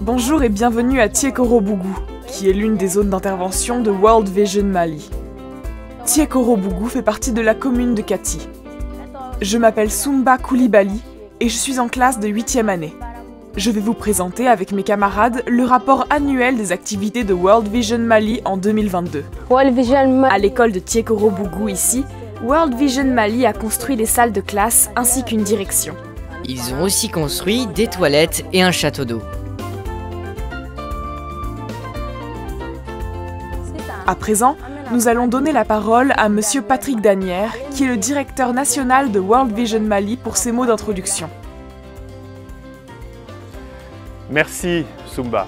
Bonjour et bienvenue à Tiekoro-Bougou, qui est l'une des zones d'intervention de World Vision Mali. Tiekoro-Bougou fait partie de la commune de Kati. Je m'appelle Soumba Koulibaly et je suis en classe de 8e année. Je vais vous présenter avec mes camarades le rapport annuel des activités de World Vision Mali en 2022. À l'école de Tiekoro-Bougou ici, World Vision Mali a construit des salles de classe ainsi qu'une direction. Ils ont aussi construit des toilettes et un château d'eau. À présent, nous allons donner la parole à Monsieur Patrick Danière, qui est le directeur national de World Vision Mali pour ses mots d'introduction. Merci Soumba.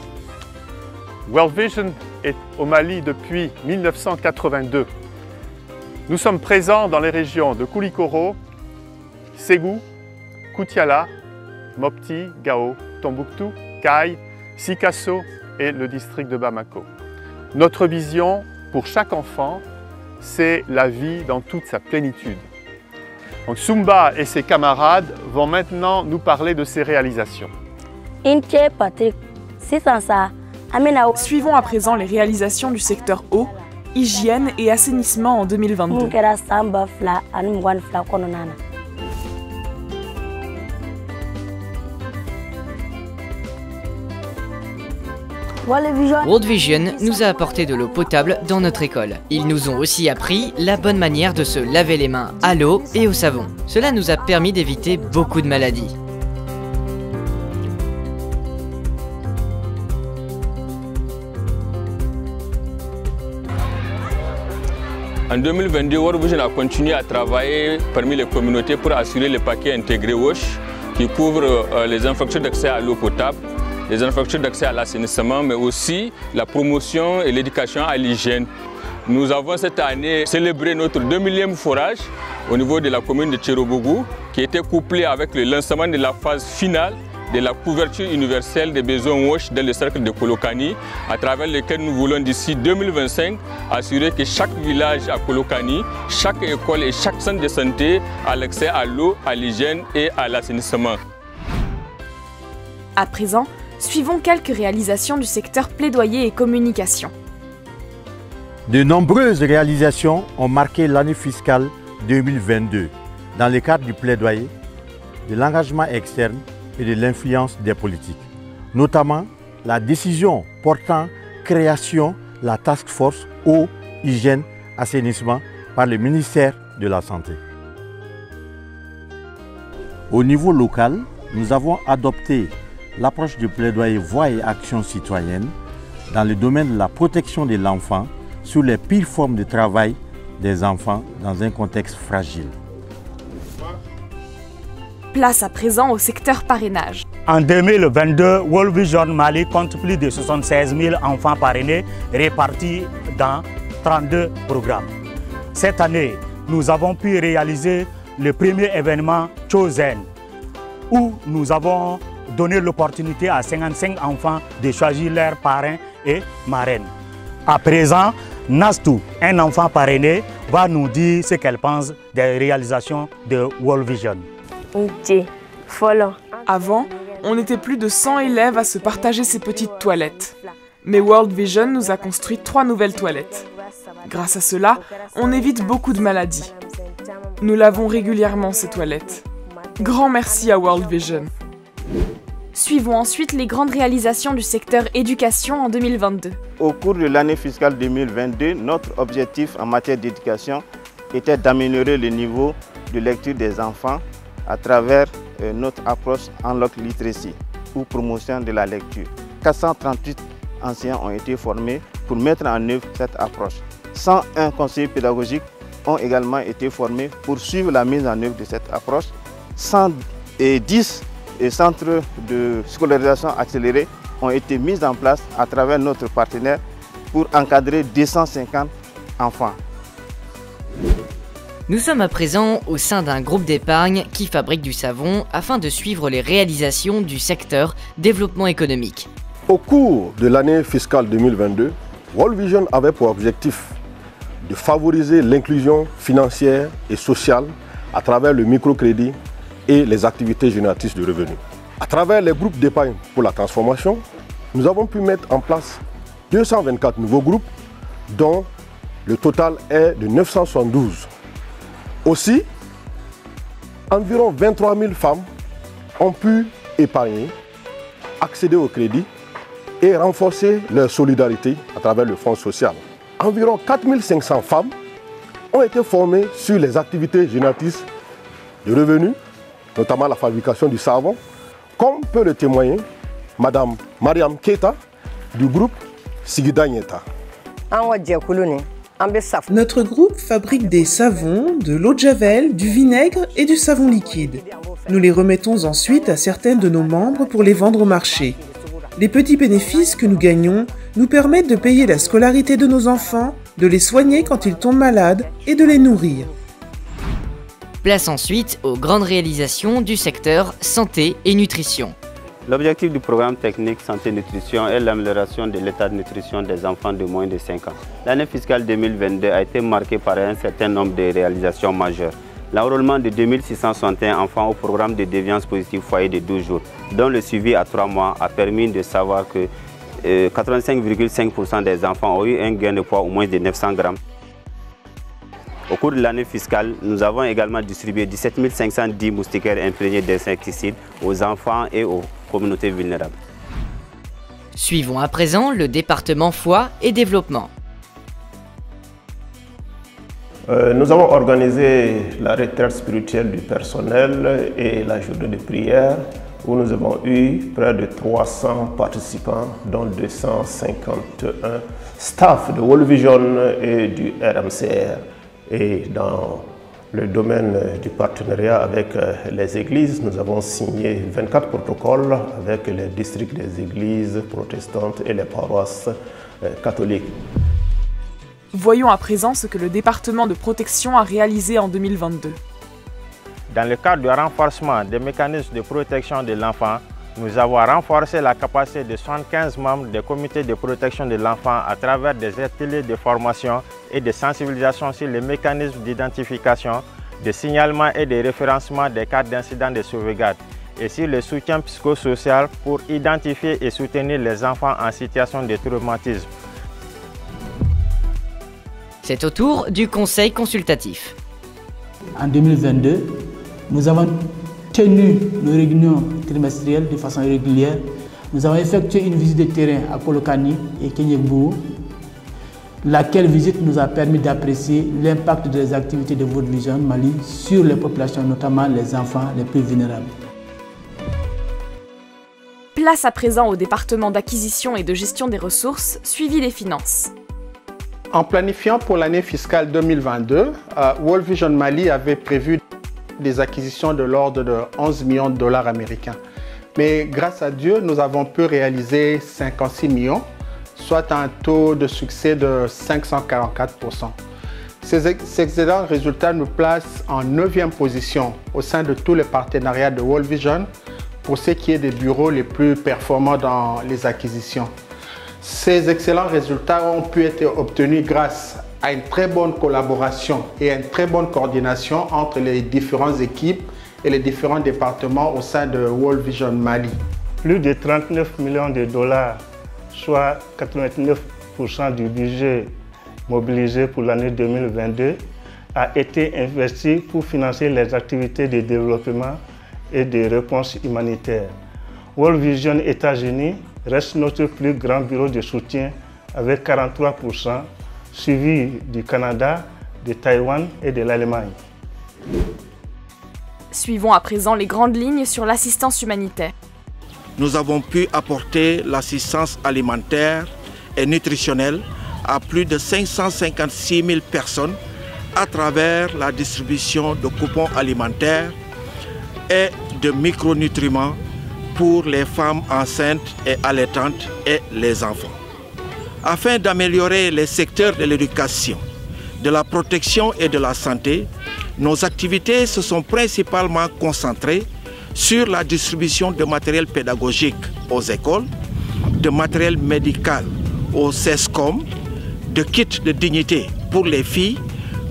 World Vision est au Mali depuis 1982. Nous sommes présents dans les régions de Koulikoro, Ségou, Koutiala, Mopti, Gao, Tombouctou, Kayes, Sikasso et le district de Bamako. Notre vision pour chaque enfant, c'est la vie dans toute sa plénitude. Donc Soumba et ses camarades vont maintenant nous parler de ses réalisations. Suivons à présent les réalisations du secteur eau, hygiène et assainissement en 2022. World Vision nous a apporté de l'eau potable dans notre école. Ils nous ont aussi appris la bonne manière de se laver les mains à l'eau et au savon. Cela nous a permis d'éviter beaucoup de maladies. En 2022, World Vision a continué à travailler parmi les communautés pour assurer le paquet intégré WASH qui couvre les infrastructures d'accès à l'eau potable, les infrastructures d'accès à l'assainissement, mais aussi la promotion et l'éducation à l'hygiène. Nous avons cette année célébré notre 2000e forage au niveau de la commune de Tiekoro-Bougou qui était couplé avec le lancement de la phase finale de la couverture universelle des besoins WASH dans le cercle de Kolokani, à travers lequel nous voulons d'ici 2025 assurer que chaque village à Kolokani, chaque école et chaque centre de santé a l'accès à l'eau, à l'hygiène et à l'assainissement. À présent, suivons quelques réalisations du secteur plaidoyer et communication. De nombreuses réalisations ont marqué l'année fiscale 2022 dans le cadre du plaidoyer, de l'engagement externe et de l'influence des politiques, notamment la décision portant création de la task force eau, hygiène, assainissement par le ministère de la Santé. Au niveau local, nous avons adopté l'approche du plaidoyer voix et action citoyenne dans le domaine de la protection de l'enfant sur les pires formes de travail des enfants dans un contexte fragile. Place à présent au secteur parrainage. En 2022, World Vision Mali compte plus de 76 000 enfants parrainés répartis dans 32 programmes. Cette année, nous avons pu réaliser le premier événement Chosen, où nous avons donné l'opportunité à 55 enfants de choisir leur parrain et marraine. À présent, Nastou, un enfant parrainé, va nous dire ce qu'elle pense des réalisations de World Vision. Avant, on était plus de 100 élèves à se partager ces petites toilettes. Mais World Vision nous a construit 3 nouvelles toilettes. Grâce à cela, on évite beaucoup de maladies. Nous lavons régulièrement ces toilettes. Grand merci à World Vision. Suivons ensuite les grandes réalisations du secteur éducation en 2022. Au cours de l'année fiscale 2022, notre objectif en matière d'éducation était d'améliorer le niveau de lecture des enfants à travers notre approche Unlock Literacy ou promotion de la lecture. 438 enseignants ont été formés pour mettre en œuvre cette approche. 101 conseillers pédagogiques ont également été formés pour suivre la mise en œuvre de cette approche. 110 centres de scolarisation accélérée ont été mis en place à travers notre partenaire pour encadrer 250 enfants. Nous sommes à présent au sein d'un groupe d'épargne qui fabrique du savon afin de suivre les réalisations du secteur développement économique. Au cours de l'année fiscale 2022, World Vision avait pour objectif de favoriser l'inclusion financière et sociale à travers le microcrédit et les activités génératrices de revenus. À travers les groupes d'épargne pour la transformation, nous avons pu mettre en place 224 nouveaux groupes, dont le total est de 972. Aussi, environ 23 000 femmes ont pu épargner, accéder au crédit et renforcer leur solidarité à travers le Fonds social. Environ 4 500 femmes ont été formées sur les activités génératrices de revenus, notamment la fabrication du savon, comme peut le témoigner Madame Mariam Keita du groupe Sigida Nyeta. Notre groupe fabrique des savons, de l'eau de javel, du vinaigre et du savon liquide. Nous les remettons ensuite à certains de nos membres pour les vendre au marché. Les petits bénéfices que nous gagnons nous permettent de payer la scolarité de nos enfants, de les soigner quand ils tombent malades et de les nourrir. Place ensuite aux grandes réalisations du secteur santé et nutrition. L'objectif du programme technique santé-nutrition est l'amélioration de l'état de nutrition des enfants de moins de 5 ans. L'année fiscale 2022 a été marquée par un certain nombre de réalisations majeures. L'enrôlement de 2661 enfants au programme de déviance positive foyer de 12 jours, dont le suivi à 3 mois a permis de savoir que 85,5% des enfants ont eu un gain de poids au moins de 900 grammes. Au cours de l'année fiscale, nous avons également distribué 17 510 moustiquaires imprégnés d'insecticides aux enfants et aux communautés vulnérables. Suivons à présent le département foi et développement. Nous avons organisé la retraite spirituelle du personnel et la journée de prière où nous avons eu près de 300 participants, dont 251 staff de World Vision et du RMCR. Et dans le domaine du partenariat avec les églises, nous avons signé 24 protocoles avec les districts des églises protestantes et les paroisses catholiques. Voyons à présent ce que le département de protection a réalisé en 2022. Dans le cadre du renforcement des mécanismes de protection de l'enfant, nous avons renforcé la capacité de 75 membres des comités de protection de l'enfant à travers des ateliers de formation et de sensibilisation sur les mécanismes d'identification, de signalement et de référencement des cas d'incidents de sauvegarde et sur le soutien psychosocial pour identifier et soutenir les enfants en situation de traumatisme. C'est au tour du conseil consultatif. En 2022, nous avons tenu nos réunions trimestrielles de façon régulière. Nous avons effectué une visite de terrain à Kolokani et Kenyebou, laquelle visite nous a permis d'apprécier l'impact des activités de World Vision Mali sur les populations, notamment les enfants les plus vulnérables. Place à présent au département d'acquisition et de gestion des ressources, suivi des finances. En planifiant pour l'année fiscale 2022, World Vision Mali avait prévu des acquisitions de l'ordre de 11 millions de dollars américains. Mais grâce à Dieu, nous avons pu réaliser 56 millions, soit un taux de succès de 544%. Ces excellents résultats nous placent en 9e position au sein de tous les partenariats de World Vision pour ce qui est des bureaux les plus performants dans les acquisitions. Ces excellents résultats ont pu être obtenus grâce à une très bonne collaboration et à une très bonne coordination entre les différentes équipes et les différents départements au sein de World Vision Mali. Plus de 39 millions de dollars, soit 89% du budget mobilisé pour l'année 2022, a été investi pour financer les activités de développement et de réponse humanitaire. World Vision États-Unis reste notre plus grand bureau de soutien avec 43%, suivi du Canada, de Taïwan et de l'Allemagne. Suivons à présent les grandes lignes sur l'assistance humanitaire. Nous avons pu apporter l'assistance alimentaire et nutritionnelle à plus de 556 000 personnes à travers la distribution de coupons alimentaires et de micronutriments pour les femmes enceintes et allaitantes et les enfants. Afin d'améliorer les secteurs de l'éducation, de la protection et de la santé, nos activités se sont principalement concentrées sur la distribution de matériel pédagogique aux écoles, de matériel médical au CESCOM, de kits de dignité pour les filles,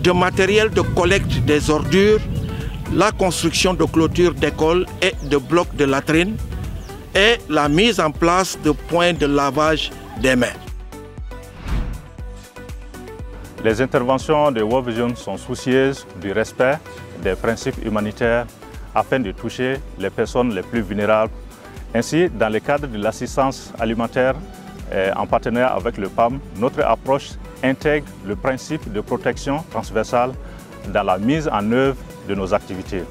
de matériel de collecte des ordures, la construction de clôtures d'écoles et de blocs de latrines, est la mise en place de points de lavage des mains. Les interventions de World Vision sont soucieuses du respect des principes humanitaires afin de toucher les personnes les plus vulnérables. Ainsi, dans le cadre de l'assistance alimentaire en partenariat avec le PAM, notre approche intègre le principe de protection transversale dans la mise en œuvre de nos activités.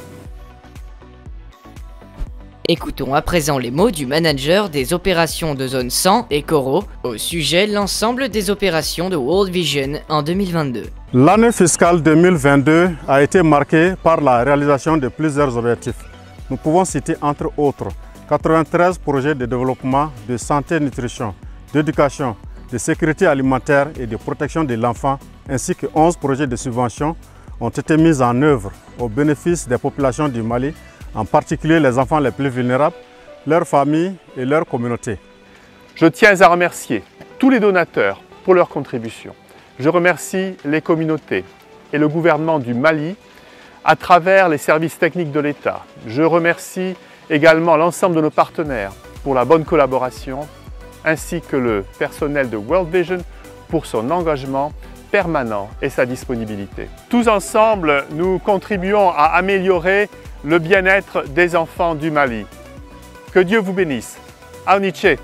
Écoutons à présent les mots du manager des opérations de zone 100 et Coro au sujet de l'ensemble des opérations de World Vision en 2022. L'année fiscale 2022 a été marquée par la réalisation de plusieurs objectifs. Nous pouvons citer entre autres 93 projets de développement de santé et nutrition, d'éducation, de sécurité alimentaire et de protection de l'enfant, ainsi que 11 projets de subvention ont été mis en œuvre au bénéfice des populations du Mali, en particulier les enfants les plus vulnérables, leurs familles et leurs communautés. Je tiens à remercier tous les donateurs pour leur contribution. Je remercie les communautés et le gouvernement du Mali à travers les services techniques de l'État. Je remercie également l'ensemble de nos partenaires pour la bonne collaboration, ainsi que le personnel de World Vision pour son engagement permanent et sa disponibilité. Tous ensemble, nous contribuons à améliorer le bien-être des enfants du Mali. Que Dieu vous bénisse. Aoniche.